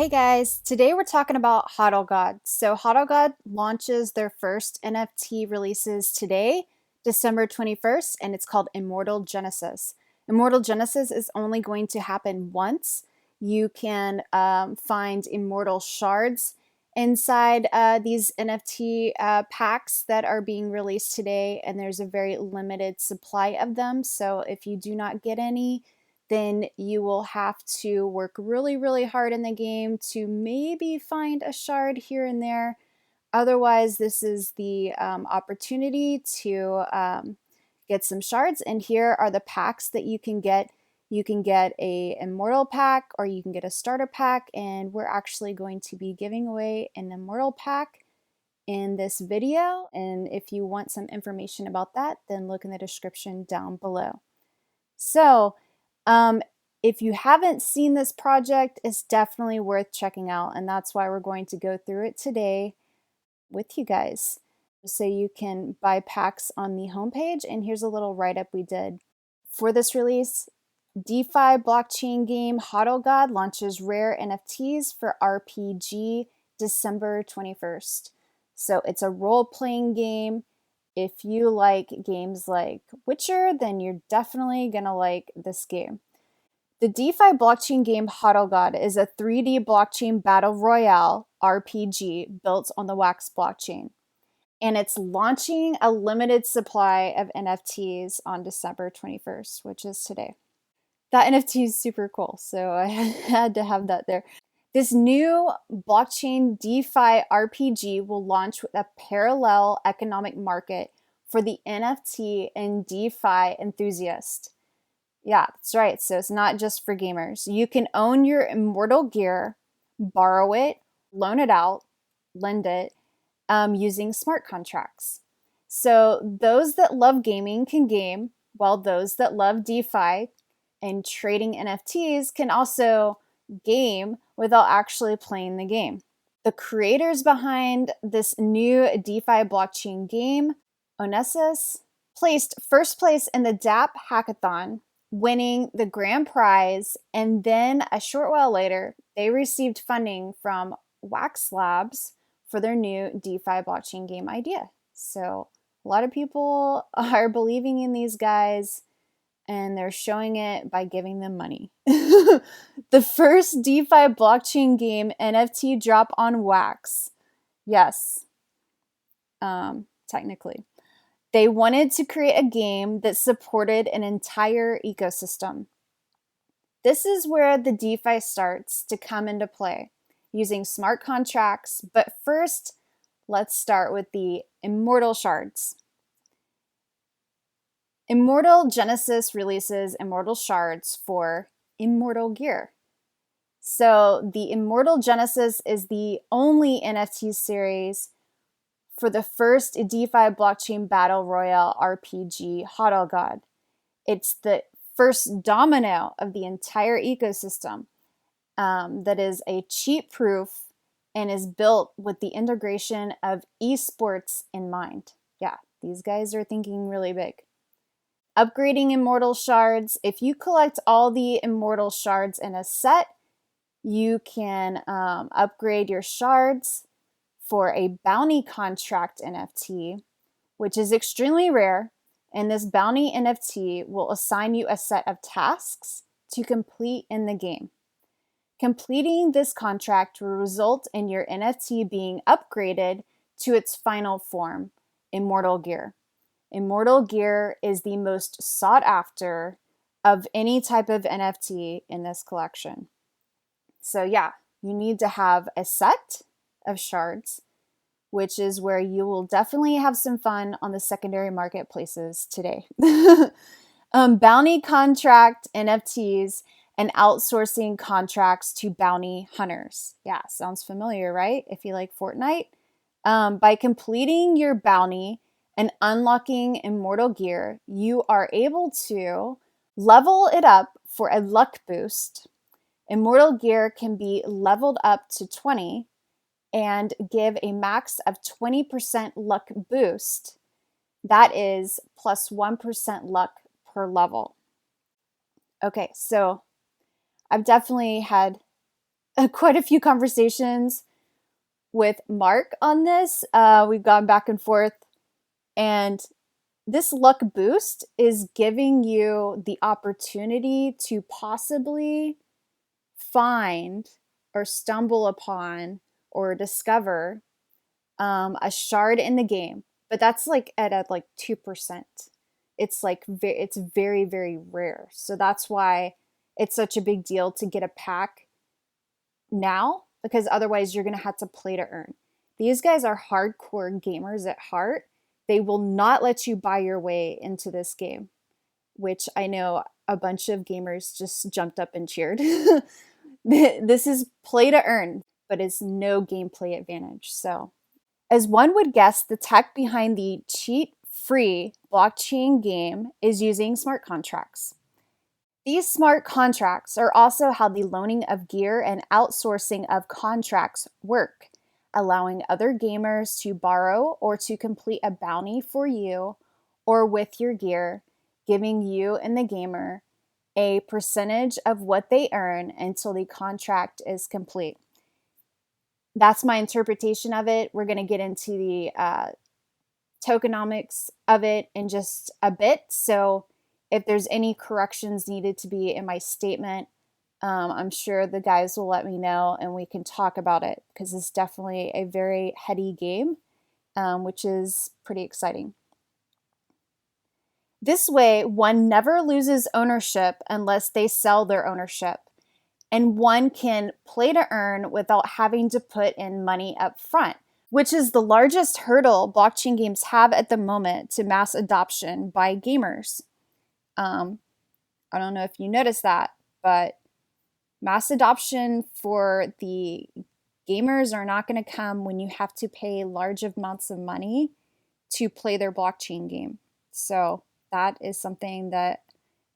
Hey guys, today we're talking about Hodlgod. So Hodlgod launches their first NFT releases today, December 21st, and it's called Immortal Genesis. Immortal Genesis is only going to happen once. You can find immortal shards inside these NFT packs that are being released today, and there's a very limited supply of them. So if you do not get any, then you will have to work really, really hard in the game to maybe find a shard here and there. Otherwise, this is the opportunity to get some shards. And here are the packs that you can get. You can get a Immortal pack or you can get a starter pack. And we're actually going to be giving away an Immortal pack in this video. And if you want some information about that, then look in the description down below. So, if you haven't seen this project, it's definitely worth checking out, and that's why we're going to go through it today with you guys. So you can buy packs on the homepage, and here's a little write-up we did. For this release, DeFi Blockchain game Hodlgod launches rare NFTs for RPG December 21st. So it's a role-playing game. If you like games like Witcher, then you're definitely gonna like this game. The DeFi blockchain game Hodlgod is a 3D blockchain battle royale RPG built on the WAXP blockchain. And it's launching a limited supply of NFTs on December 21st, which is today. That NFT is super cool, so I had to have that there. This new blockchain DeFi RPG will launch with a parallel economic market for the NFT and DeFi enthusiast. Yeah, that's right. So it's not just for gamers. You can own your immortal gear, borrow it, loan it out, lend it, using smart contracts. So those that love gaming can game, while those that love DeFi and trading NFTs can also game without actually playing the game. The creators behind this new DeFi blockchain game, Onessus, placed first place in the DApp hackathon, winning the grand prize, and then a short while later, they received funding from WAXP Labs for their new DeFi blockchain game idea. So a lot of people are believing in these guys, and they're showing it by giving them money. The first DeFi blockchain game NFT drop on WAXP. Yes, technically. They wanted to create a game that supported an entire ecosystem. This is where the DeFi starts to come into play, using smart contracts. But first, let's start with the Immortal shards. Immortal Genesis releases Immortal shards for Immortal gear. So the Immortal Genesis is the only NFT series for the first DeFi Blockchain Battle Royale RPG Hodlgod. It's the first domino of the entire ecosystem that is a cheat proof and is built with the integration of esports in mind. Yeah, these guys are thinking really big. Upgrading Immortal shards. If you collect all the Immortal shards in a set, you can upgrade your shards for a bounty contract NFT, which is extremely rare. And this bounty NFT will assign you a set of tasks to complete in the game. Completing this contract will result in your NFT being upgraded to its final form, Immortal Gear. Immortal Gear is the most sought after of any type of NFT in this collection. So yeah, you need to have a set of shards, which is where you will definitely have some fun on the secondary marketplaces today. Bounty contract NFTs and outsourcing contracts to bounty hunters. Yeah, sounds familiar, right? If you like Fortnite. By completing your bounty and unlocking Immortal Gear, you are able to level it up for a luck boost. Immortal Gear can be leveled up to 20 and give a max of 20% luck boost. That is plus 1% luck per level. Okay, so I've definitely had quite a few conversations with Mark on this. We've gone back and forth, and this luck boost is giving you the opportunity to possibly find or stumble upon or discover a shard in the game, but that's like at a 2%. It's like it's very, very rare. So that's why it's such a big deal to get a pack now, because otherwise you're going to have to play to earn. These guys are hardcore gamers at heart. They will not let you buy your way into this game, which I know a bunch of gamers just jumped up and cheered. This is play to earn, but it's no gameplay advantage. So, as one would guess, the tech behind the cheat-free blockchain game is using smart contracts. These smart contracts are also how the loaning of gear and outsourcing of contracts work, allowing other gamers to borrow or to complete a bounty for you or with your gear, giving you and the gamer a percentage of what they earn until the contract is complete. That's my interpretation of it. We're going to get into the tokenomics of it in just a bit. So if there's any corrections needed to be in my statement, I'm sure the guys will let me know and we can talk about it, because it's definitely a very heady game, which is pretty exciting. This way, one never loses ownership unless they sell their ownership, and one can play to earn without having to put in money up front, which is the largest hurdle blockchain games have at the moment to mass adoption by gamers. I don't know if you noticed that, but mass adoption for the gamers are not going to come when you have to pay large amounts of money to play their blockchain game. So that is something that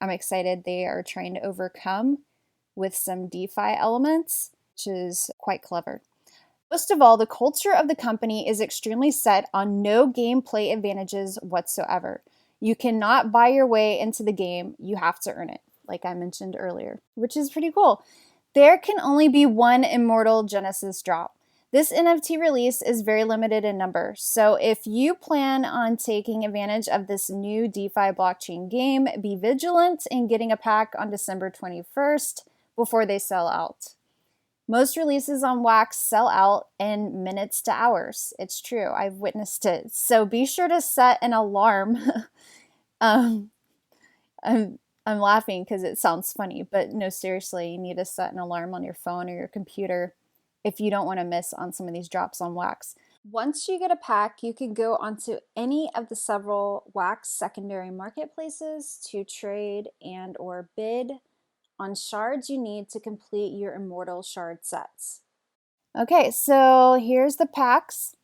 I'm excited they are trying to overcome with some DeFi elements, which is quite clever. Most of all, the culture of the company is extremely set on no gameplay advantages whatsoever. You cannot buy your way into the game, you have to earn it, like I mentioned earlier, which is pretty cool. There can only be one Immortal Genesis drop. This NFT release is very limited in number, so if you plan on taking advantage of this new DeFi blockchain game, be vigilant in getting a pack on December 21st before they sell out. Most releases on WAXP sell out in minutes to hours. It's true, I've witnessed it. So be sure to set an alarm. I'm laughing because it sounds funny, but no, seriously, you need to set an alarm on your phone or your computer if you don't want to miss on some of these drops on WAXP. Once you get a pack, you can go onto any of the several WAXP secondary marketplaces to trade and or bid on shards you need to complete your immortal shard sets. Okay, so here's the packs.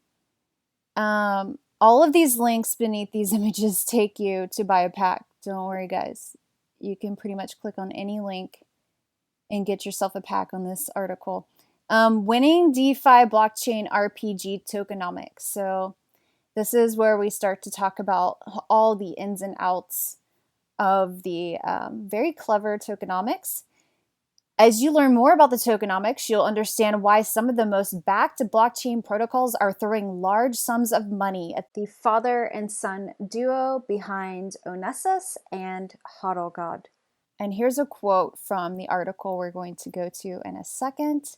All of these links beneath these images take you to buy a pack. Don't worry, guys. You can pretty much click on any link and get yourself a pack on this article. Winning DeFi Blockchain RPG Tokenomics. So this is where we start to talk about all the ins and outs of the very clever tokenomics. As you learn more about the tokenomics, you'll understand why some of the most backed blockchain protocols are throwing large sums of money at the father and son duo behind Onessus and Hodlgod. And here's a quote from the article we're going to go to in a second.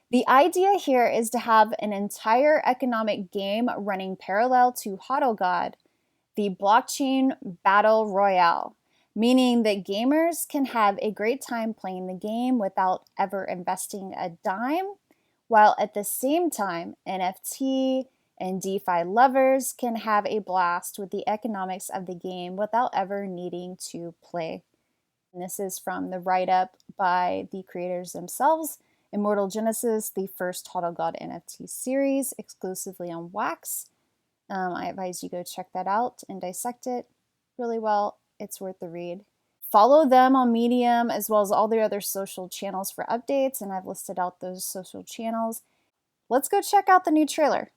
The idea here is to have an entire economic game running parallel to Hodlgod, the Blockchain Battle Royale, meaning that gamers can have a great time playing the game without ever investing a dime, while at the same time, NFT and DeFi lovers can have a blast with the economics of the game without ever needing to play. And this is from the write-up by the creators themselves. Immortal Genesis, the first Hodlgod NFT series, exclusively on WAXP. I advise you go check that out and dissect it really well. It's worth the read. Follow them on Medium as well as all their other social channels for updates, and I've listed out those social channels. Let's go check out the new trailer.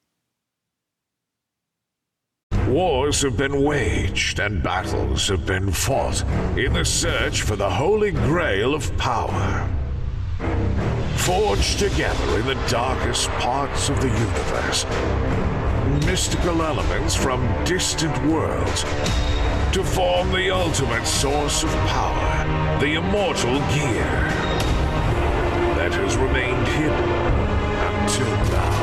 Wars have been waged and battles have been fought in the search for the holy grail of power. Forged together in the darkest parts of the universe, mystical elements from distant worlds to form the ultimate source of power, the Immortal Gear that has remained hidden until now.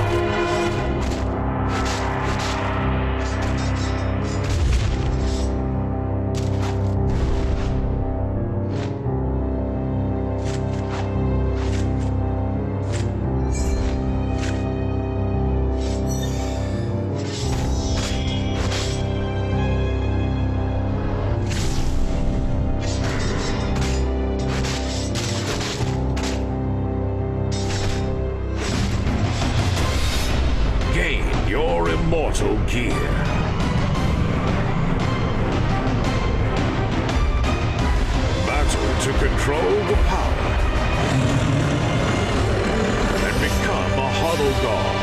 Your Immortal Gear. Battle to control the power and become a Hodlgod.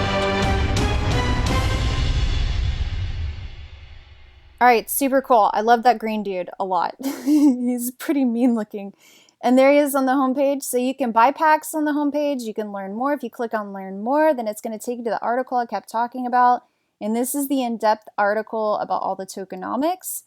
Alright, super cool. I love that green dude a lot. He's pretty mean looking. And there he is on the homepage. So you can buy packs on the homepage. You can learn more. If you click on learn more, then it's going to take you to the article I kept talking about. And this is the in-depth article about all the tokenomics.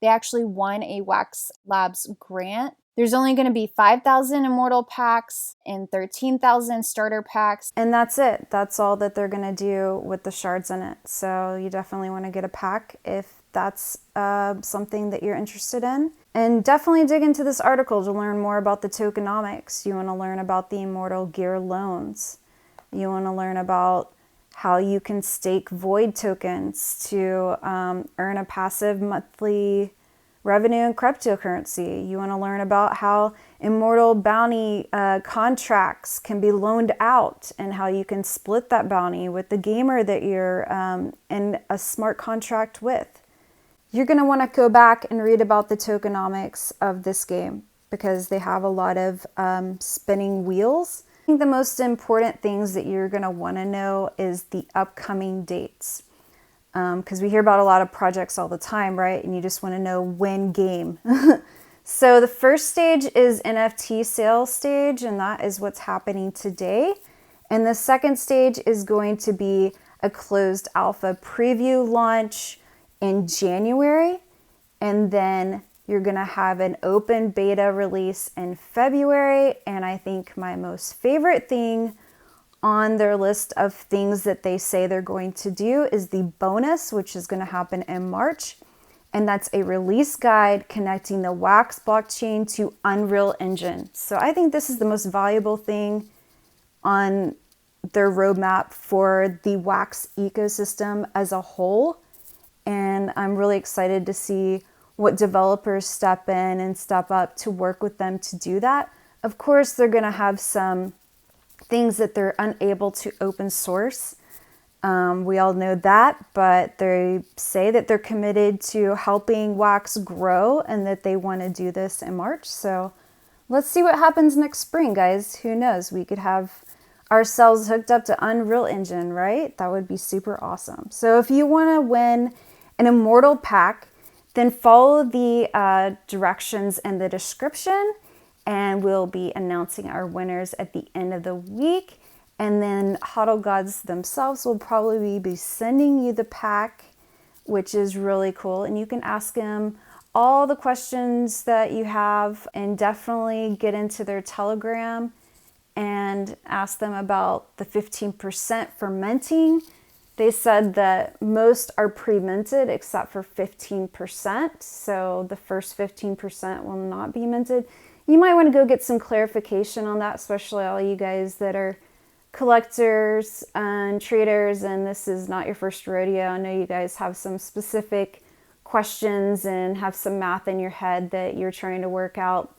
They actually won a Wax Labs grant. There's only going to be 5,000 Immortal packs and 13,000 starter packs. And that's it. That's all that they're going to do with the shards in it. So you definitely want to get a pack if that's something that you're interested in. And definitely dig into this article to learn more about the tokenomics. You want to learn about the Immortal Gear loans. You want to learn about how you can stake void tokens to earn a passive monthly revenue in cryptocurrency. You want to learn about how Immortal bounty contracts can be loaned out and how you can split that bounty with the gamer that you're in a smart contract with. You're going to want to go back and read about the tokenomics of this game because they have a lot of spinning wheels. I think the most important things that you're going to want to know is the upcoming dates. Because we hear about a lot of projects all the time, right? And you just want to know when game. So the first stage is NFT sales stage, and that is what's happening today. And the second stage is going to be a closed alpha preview launch in January, and then you're going to have an open beta release in February. And I think my most favorite thing on their list of things that they say they're going to do is the bonus, which is going to happen in March. And that's a release guide connecting the WAXP blockchain to Unreal Engine. So I think this is the most valuable thing on their roadmap for the WAX ecosystem as a whole. And I'm really excited to see what developers step in and step up to work with them to do that. Of course, they're going to have some things that they're unable to open source. We all know that, but they say that they're committed to helping Wax grow and that they want to do this in March. So let's see what happens next spring, guys. Who knows? We could have ourselves hooked up to Unreal Engine, right? That would be super awesome. So if you want to win an Immortal pack, then follow the directions in the description, and we'll be announcing our winners at the end of the week. And then Hodlgods themselves will probably be sending you the pack, which is really cool. And you can ask them all the questions that you have, and definitely get into their Telegram and ask them about the 15% for minting. They said that most are pre-minted except for 15%. So the first 15% will not be minted. You might want to go get some clarification on that, especially all you guys that are collectors and traders, and this is not your first rodeo. I know you guys have some specific questions and have some math in your head that you're trying to work out.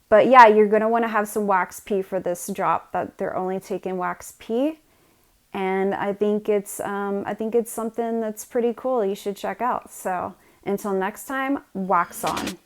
But yeah, you're going to want to have some WAXP for this drop, that they're only taking WAXP. And I think it's something that's pretty cool. You should check out. So until next time, wax on.